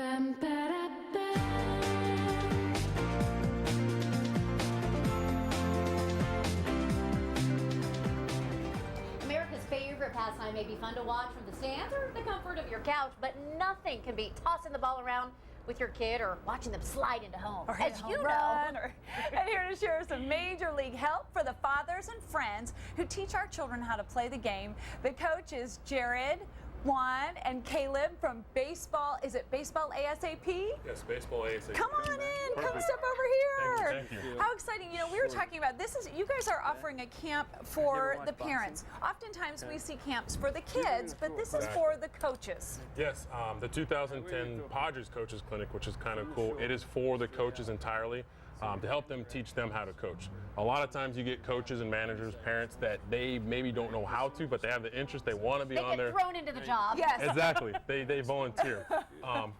America's favorite pastime may be fun to watch from the stands or the comfort of your couch, but nothing can beat tossing the ball around with your kid or watching them slide into home. Or as you know. And here to share some major league help for the fathers and friends who teach our children how to play the game, the coaches Jared, Juan, and Caleb from Baseball. Is it BaseballASAP? Yes, BaseballASAP. Come on in. Come Perfect. step over here. Thank you. How exciting. You know, we were talking about this is, you guys are offering a camp for the parents. Oftentimes we see camps for the kids, but this is for the coaches. Yes, the 2010 Padres Coaches Clinic, which is kind of cool. It is for the coaches entirely, to help them teach them how to coach. A lot of times you get coaches and managers, parents that they maybe don't know how to, but they have the interest, they want to be on there. They get thrown into the job. Yes. Exactly. They volunteer.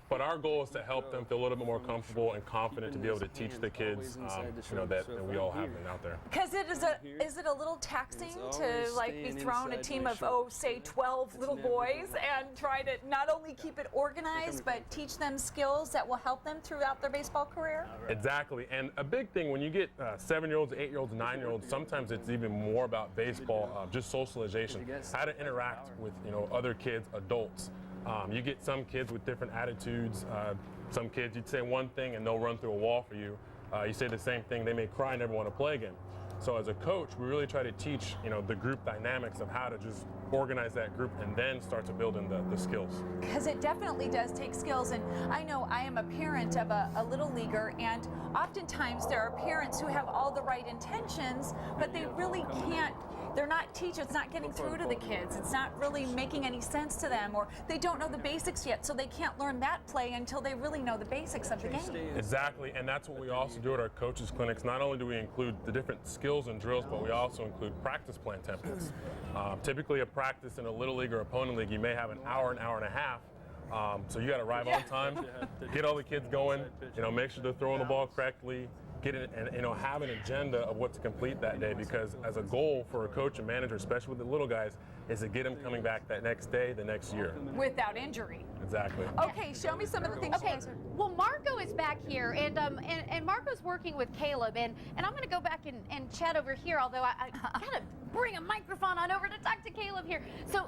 But our goal is to help them feel a little bit more comfortable and confident to be able to teach the kids, that we all have been out there. Because is it a little taxing to like be thrown a team of, say 12 little boys and try to not only keep it organized, but teach them skills that will help them throughout their baseball career? Exactly. And a big thing when you get 7-year-olds, 8-year-olds, 9-year-olds, sometimes it's even more about baseball, just socialization, how to interact with other kids, adults. You get some kids with different attitudes. Some kids, you'd say one thing and they'll run through a wall for you. You say the same thing, they may cry and never want to play again. So as a coach, we really try to teach the group dynamics of how to just organize that group and then start to build in the skills. Because it definitely does take skills, and I know I am a parent of a little leaguer, and oftentimes there are parents who have all the right intentions, but they really can't, they're not teaching, it's not getting through to the kids, it's not really making any sense to them, or they don't know the basics yet, so they can't learn that play until they really know the basics of the game. Exactly, and that's what we also do at our coaches clinics. Not only do we include the different skills and drills, but we also include practice plan templates. Typically a practice in a little league or opponent league, you may have an hour and a half. So you got to arrive on time, get all the kids going, make sure they're throwing the ball correctly, get it, and have an agenda of what to complete that day, because as a goal for a coach and manager, especially with the little guys, is to get them coming back that next day, the next year. Without injury. Exactly. Okay, show me some of the things. Okay, well, Marco is back here, and Marco's working with Caleb, and I'm going to go back and chat over here, although I got to bring a microphone on over to talk to Caleb here. So,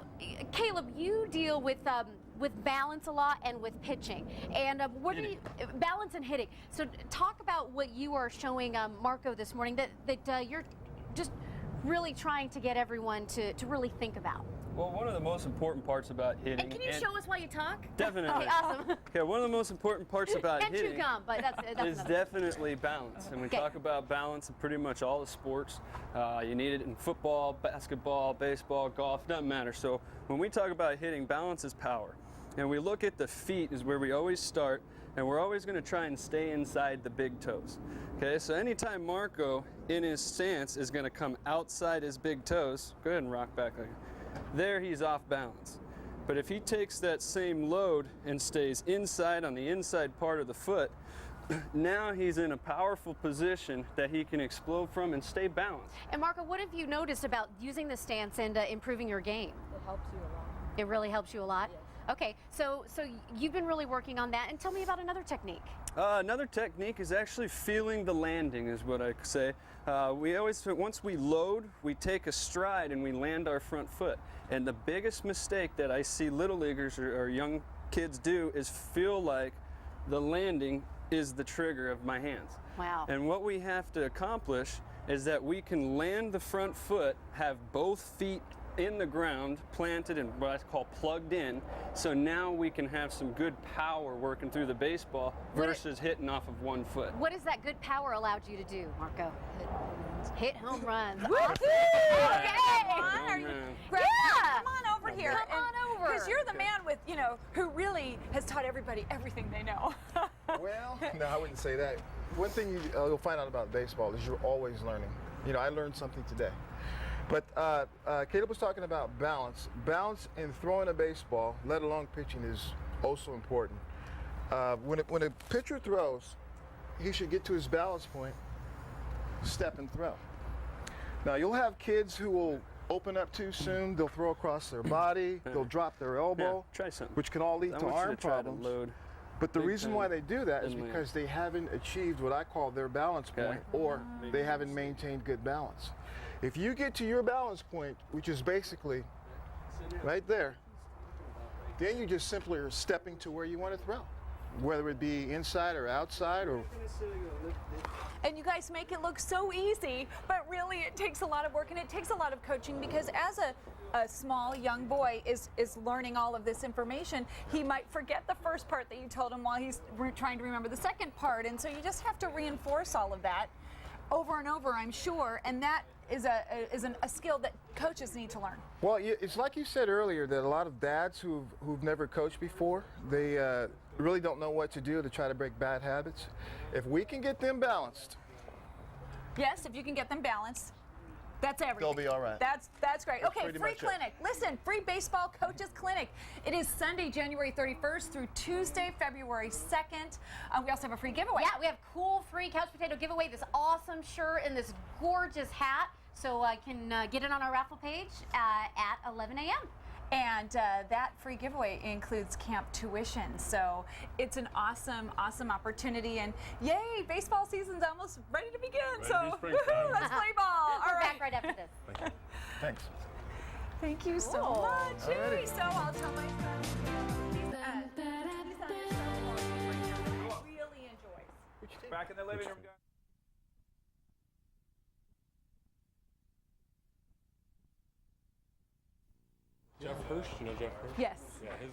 Caleb, you deal with balance a lot and with pitching, and what are you, balance and hitting. So, talk about what you are showing Marco this morning that you're just really trying to get everyone to really think about. Well, one of the most important parts about hitting. And can you show us while you talk? Definitely. Okay, awesome. Okay, one of the most important parts about and hitting chew gum, but that's is definitely balance. And we talk about balance in pretty much all the sports. You need it in football, basketball, baseball, golf, doesn't matter. So when we talk about hitting, balance is power. And we look at the feet is where we always start, and we're always going to try and stay inside the big toes. Okay, so anytime Marco in his stance is going to come outside his big toes, go ahead and rock back like there, he's off balance. But if he takes that same load and stays inside on the inside part of the foot, now he's in a powerful position that he can explode from and stay balanced. And Marco, what have you noticed about using the stance and improving your game? It helps you a lot. It really helps you a lot? Yes. Okay, so you've been really working on that, and tell me about another technique. Another technique is actually feeling the landing, is what I say. We always, once we load, we take a stride and we land our front foot. And the biggest mistake that I see little leaguers or young kids do is feel like the landing is the trigger of my hands. Wow. And what we have to accomplish is that we can land the front foot, have both feet in the ground, planted and what I call plugged in, so now we can have some good power working through the baseball versus hitting off of one foot. What has that good power allowed you to do, Marco? Hit home runs. Woo-hoo! Okay. Come on, are you, Yeah. come on over here. Come on over. Because you're the man with, who really has taught everybody everything they know. Well, no, I wouldn't say that. One thing you'll find out about baseball is you're always learning. I learned something today. But Caleb was talking about balance. Balance in throwing a baseball, let alone pitching, is also important. When a pitcher throws, he should get to his balance point, step and throw. Now, you'll have kids who will open up too soon. They'll throw across their body. They'll drop their elbow, Try something. which can all lead to arm problems. Load. But the Big reason time why they do that is inland. because they haven't achieved what I call their balance Okay. point, or they haven't maintained good balance. If you get to your balance point, which is basically right there, then you just simply are stepping to where you want to throw, whether it be inside or outside or. And you guys make it look so easy, but really it takes a lot of work and it takes a lot of coaching, because as a small young boy is learning all of this information, he might forget the first part that you told him while he's trying to remember the second part. And so you just have to reinforce all of that over and over, I'm sure. And that is a skill that coaches need to learn. Well, it's like you said earlier that a lot of dads who've never coached before, they really don't know what to do to try to break bad habits. If we can get them balanced, Yes, if you can get them balanced, that's everything. they'll be all right. That's great. That's Okay, pretty free much it. clinic. Listen, free baseball coaches clinic. It is Sunday, January 31st through Tuesday, February 2nd. We also have a free giveaway. Yeah, we have cool free couch potato giveaway, this awesome shirt and this gorgeous hat. So I can get it on our raffle page at 11 a.m. And that free giveaway includes camp tuition. So it's an awesome, awesome opportunity. And yay, baseball season's almost ready to begin. Ready to So be springtime. let's play ball. All We're right. back right after this. Thanks. Thank you so Cool. much. Alrighty. Yay. So I'll tell my son. He's on his phone. Really enjoys. Back in the living room, guys. Jeff Hirsch, you know Jeff Hirsch? Yes. Yeah, his